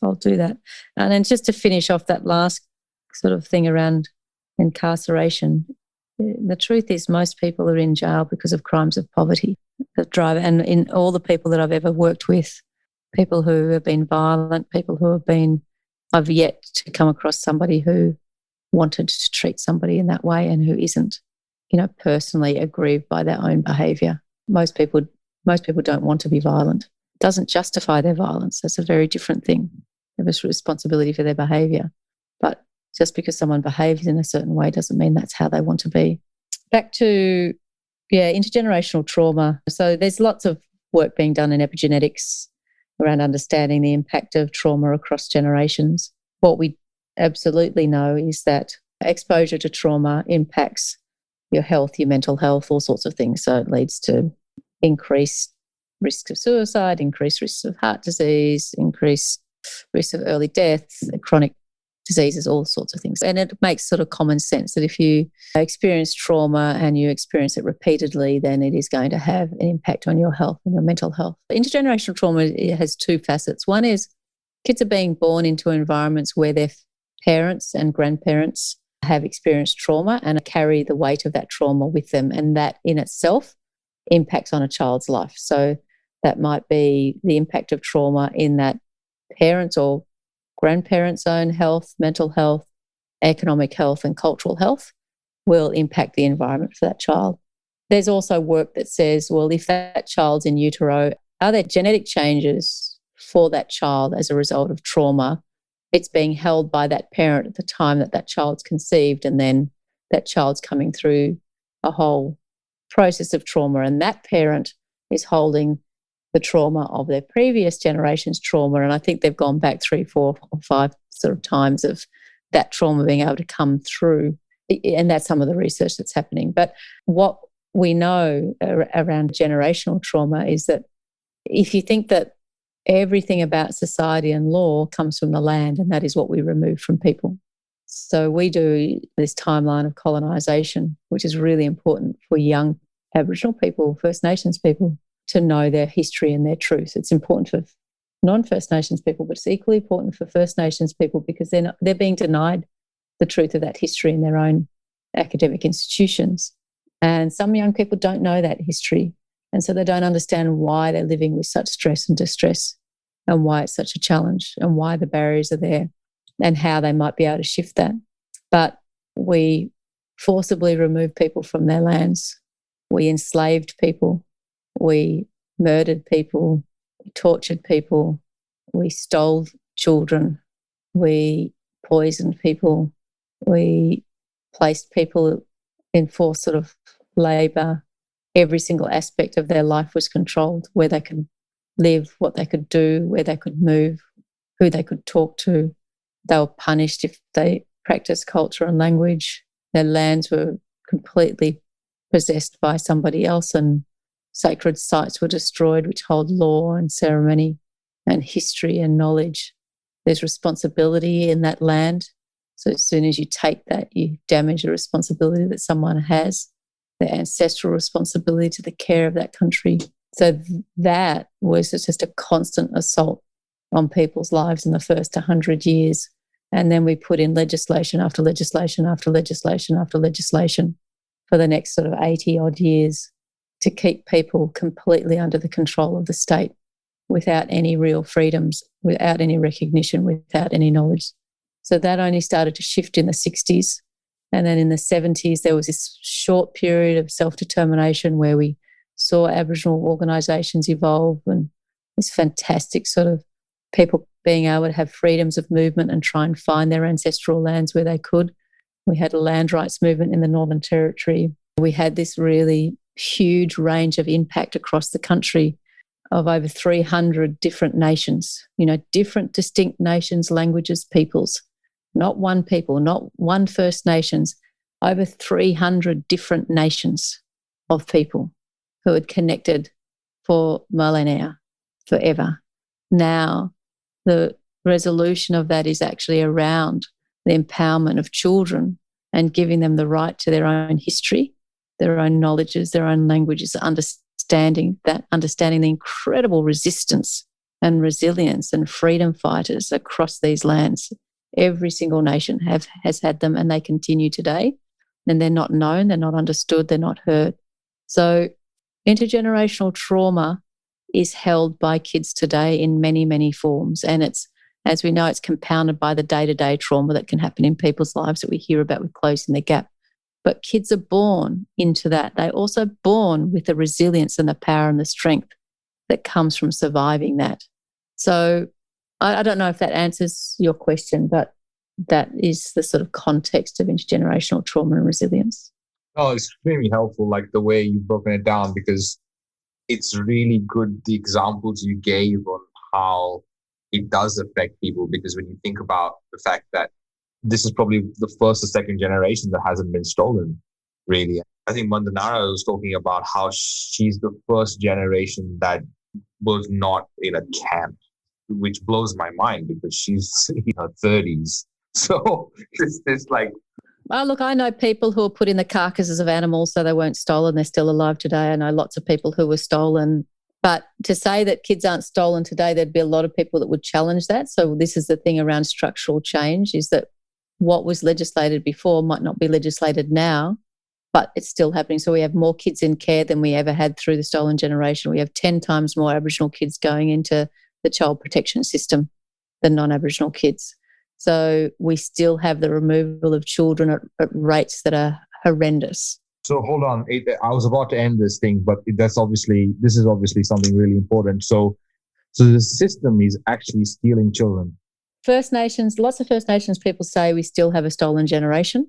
I'll do that. And then just to finish off that last sort of thing around incarceration, the truth is most people are in jail because of crimes of poverty that drive, and in all the people that I've ever worked with, people who have been violent, people who have been, I've yet to come across somebody who wanted to treat somebody in that way and who isn't, personally aggrieved by their own behaviour. Most people don't want to be violent. It doesn't justify their violence. That's a very different thing. They have a responsibility for their behaviour. But just because someone behaves in a certain way doesn't mean that's how they want to be. Back to, intergenerational trauma. So there's lots of work being done in epigenetics around understanding the impact of trauma across generations. What we absolutely know is that exposure to trauma impacts your health, your mental health, all sorts of things. So it leads to increased risks of suicide, increased risks of heart disease, increased risks of early death, chronic diseases, all sorts of things. And it makes sort of common sense that if you experience trauma and you experience it repeatedly, then it is going to have an impact on your health and your mental health. Intergenerational trauma has two facets. One is kids are being born into environments where their parents and grandparents have experienced trauma and carry the weight of that trauma with them. And that in itself impacts on a child's life. So that might be the impact of trauma in that parents or grandparents' own health, mental health, economic health and cultural health will impact the environment for that child. There's also work that says, well, if that child's in utero, are there genetic changes for that child as a result of trauma? It's being held by that parent at the time that that child's conceived, and then that child's coming through a whole process of trauma, and that parent is holding the trauma of their previous generation's trauma. And I think they've gone back 3, 4, or 5 sort of times of that trauma being able to come through. And that's some of the research that's happening. But what we know around generational trauma is that if you think that everything about society and law comes from the land, and that is what we remove from people. So we do this timeline of colonisation, which is really important for young Aboriginal people, First Nations people, to know their history and their truth. It's important for non-First Nations people, but it's equally important for First Nations people because they're being denied the truth of that history in their own academic institutions. And some young people don't know that history, and so they don't understand why they're living with such stress and distress and why it's such a challenge and why the barriers are there and how they might be able to shift that. But we forcibly removed people from their lands. We enslaved people. We murdered people. We tortured people. We stole children. We poisoned people. We placed people in forced sort of labour. Every single aspect of their life was controlled, where they could live, what they could do, where they could move, who they could talk to. They were punished if they practiced culture and language. Their lands were completely possessed by somebody else, and sacred sites were destroyed, which hold law and ceremony and history and knowledge. There's responsibility in that land. So as soon as you take that, you damage the responsibility that someone has, their ancestral responsibility to the care of that country. So that was just a constant assault on people's lives in the first 100 years. And then we put in legislation after legislation after legislation after legislation for the next sort of 80 odd years to keep people completely under the control of the state without any real freedoms, without any recognition, without any knowledge. So that only started to shift in the 60s. And then in the 70s, there was this short period of self-determination where we saw Aboriginal organisations evolve, and this fantastic sort of people being able to have freedoms of movement and try and find their ancestral lands where they could. We had a land rights movement in the Northern Territory. We had this really huge range of impact across the country of over 300 different nations, different distinct nations, languages, peoples, not one people, not one First Nations, over 300 different nations of people who had connected for millennia, forever. Now, the resolution of that is actually around the empowerment of children and giving them the right to their own history, their own knowledges, their own languages, understanding the incredible resistance and resilience and freedom fighters across these lands. Every single nation has had them, and they continue today. And they're not known, they're not understood, they're not heard. So intergenerational trauma is held by kids today in many, many forms. And it's, as we know, it's compounded by the day-to-day trauma that can happen in people's lives that we hear about with closing the gap. But kids are born into that. They're also born with the resilience and the power and the strength that comes from surviving that. So I don't know if that answers your question, but that is the sort of context of intergenerational trauma and resilience. Oh, it's extremely helpful, like the way you've broken it down, because it's really good, the examples you gave on how it does affect people. Because when you think about the fact that this is probably the first or second generation that hasn't been stolen, really. I think Mandanara was talking about how she's the first generation that was not in a camp, which blows my mind because she's in her 30s. So it's like... Oh, look, I know people who are put in the carcasses of animals so they weren't stolen. They're still alive today. I know lots of people who were stolen. But to say that kids aren't stolen today, there'd be a lot of people that would challenge that. So this is the thing around structural change, is that what was legislated before might not be legislated now, but it's still happening. So we have more kids in care than we ever had through the stolen generation. We have 10 times more Aboriginal kids going into the child protection system than non-Aboriginal kids. So we still have the removal of children at rates that are horrendous. So hold on, I was about to end this thing, but this is obviously something really important. So the system is actually stealing children. First Nations, lots of First Nations people say we still have a stolen generation.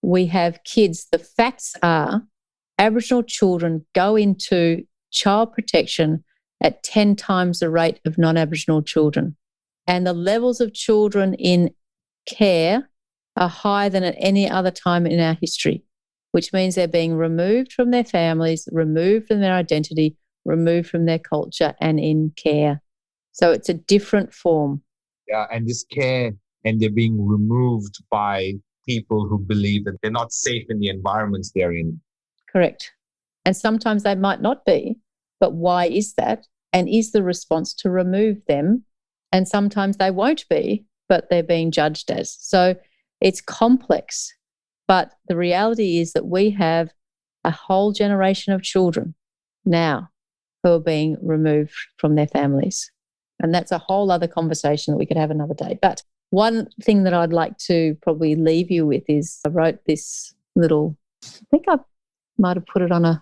We have kids. The facts are Aboriginal children go into child protection at 10 times the rate of non-Aboriginal children. And the levels of children in care are higher than at any other time in our history, which means they're being removed from their families, removed from their identity, removed from their culture and in care. So it's a different form. Yeah, and this care, and they're being removed by people who believe that they're not safe in the environments they're in. Correct. And sometimes they might not be, but why is that? And is the response to remove them? And sometimes they won't be, but they're being judged as. So it's complex. But the reality is that we have a whole generation of children now who are being removed from their families. And that's a whole other conversation that we could have another day. But one thing that I'd like to probably leave you with is I wrote this little, I think I might have put it on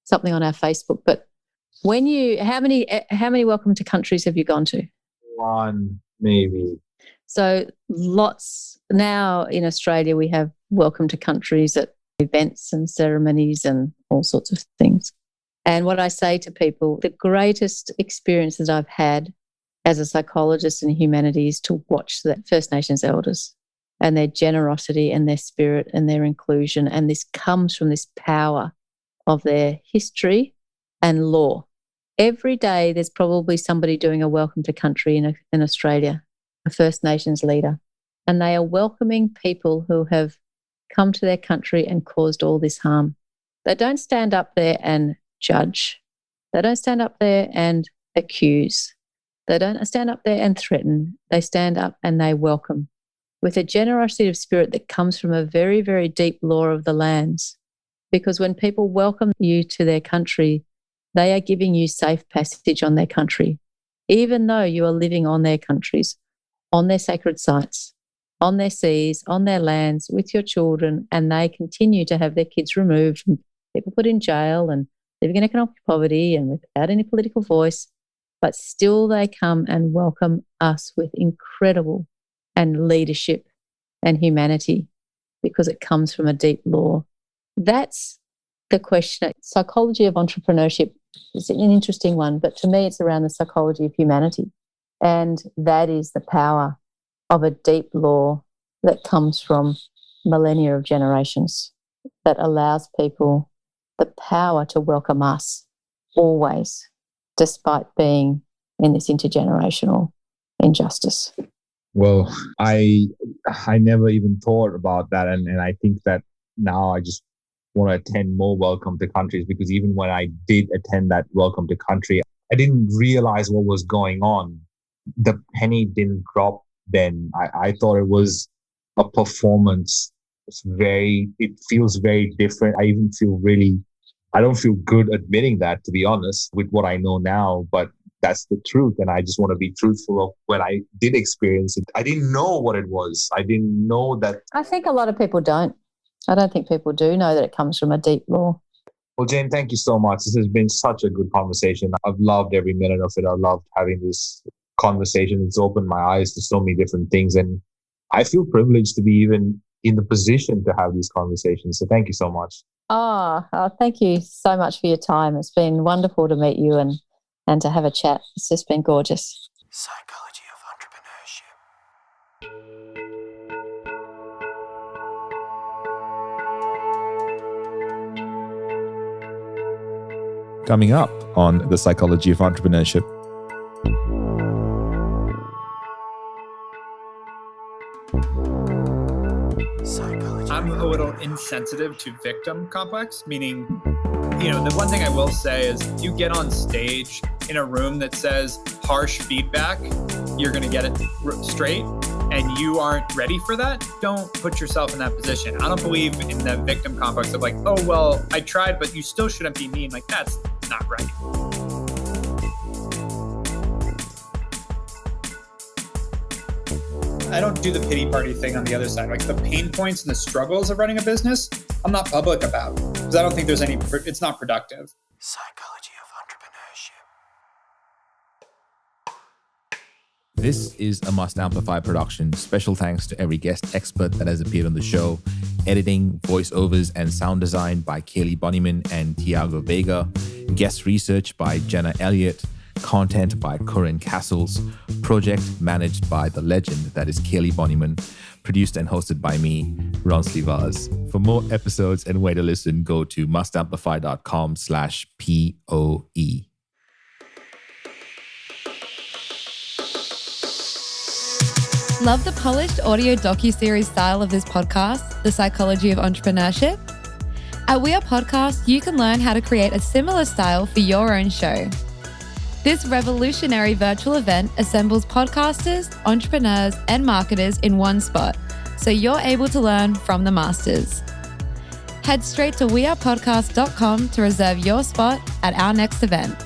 something on our Facebook, but how many welcome to countries have you gone to? One, maybe. So lots now in Australia, we have welcome to countries at events and ceremonies and all sorts of things. And what I say to people, the greatest experience that I've had as a psychologist in humanities to watch the First Nations elders and their generosity and their spirit and their inclusion. And this comes from this power of their history and law. Every day there's probably somebody doing a welcome to country in Australia, a First Nations leader. And they are welcoming people who have come to their country and caused all this harm. They don't stand up there and judge. They don't stand up there and accuse. They don't stand up there and threaten. They stand up and they welcome with a generosity of spirit that comes from a very, very deep law of the lands. Because when people welcome you to their country, they are giving you safe passage on their country, even though you are living on their countries, on their sacred sites, on their seas, on their lands, with your children, and they continue to have their kids removed from people put in jail and living in economic poverty and without any political voice. But still they come and welcome us with incredible and leadership and humanity because it comes from a deep law. That's the question. Psychology of entrepreneurship is an interesting one, but to me it's around the psychology of humanity. And that is the power of a deep law that comes from millennia of generations that allows people the power to welcome us always, despite being in this intergenerational injustice. Well, I never even thought about that. And I think that now I just want to attend more welcome to countries, because even when I did attend that welcome to country, I didn't realize what was going on. The penny didn't drop then. I thought it was a performance. It feels very different. I don't feel good admitting that, to be honest, with what I know now, but that's the truth. And I just want to be truthful of when I did experience it. I didn't know what it was. I didn't know that. I think a lot of people don't. I don't think people do know that it comes from a deep law. Well, Jane, thank you so much. This has been such a good conversation. I've loved every minute of it. I loved having this conversation. It's opened my eyes to so many different things. And I feel privileged to be even in the position to have these conversations. So thank you so much. Oh, thank you so much for your time. It's been wonderful to meet you and to have a chat. It's just been gorgeous. Psychology of entrepreneurship. Coming up on the Psychology of Entrepreneurship. I'm a little insensitive to victim complex, meaning, the one thing I will say is you get on stage in a room that says harsh feedback, you're going to get it straight, and you aren't ready for that, don't put yourself in that position. I don't believe in the victim complex of like, oh, well, I tried, but you still shouldn't be mean. Like, that's not right. I don't do the pity party thing on the other side. Like the pain points and the struggles of running a business, I'm not public about because I don't think it's not productive. Psychology of entrepreneurship. This is a Must Amplify production. Special thanks to every guest expert that has appeared on the show. Editing, voiceovers, and sound design by Kaylee Bonnyman and Tiago Vega. Guest research by Jenna Elliott. Content by Corinne Castles. Project managed by the legend that is Kaylee Bonnyman. Produced and hosted by me, Ronsley Vaz. For more episodes and where to listen, go to mustamplify.com/POE. Love the polished audio docuseries style of this podcast, The Psychology of Entrepreneurship? At We Are Podcast, you can learn how to create a similar style for your own show. This revolutionary virtual event assembles podcasters, entrepreneurs, and marketers in one spot, so you're able to learn from the masters. Head straight to wearepodcast.com to reserve your spot at our next event.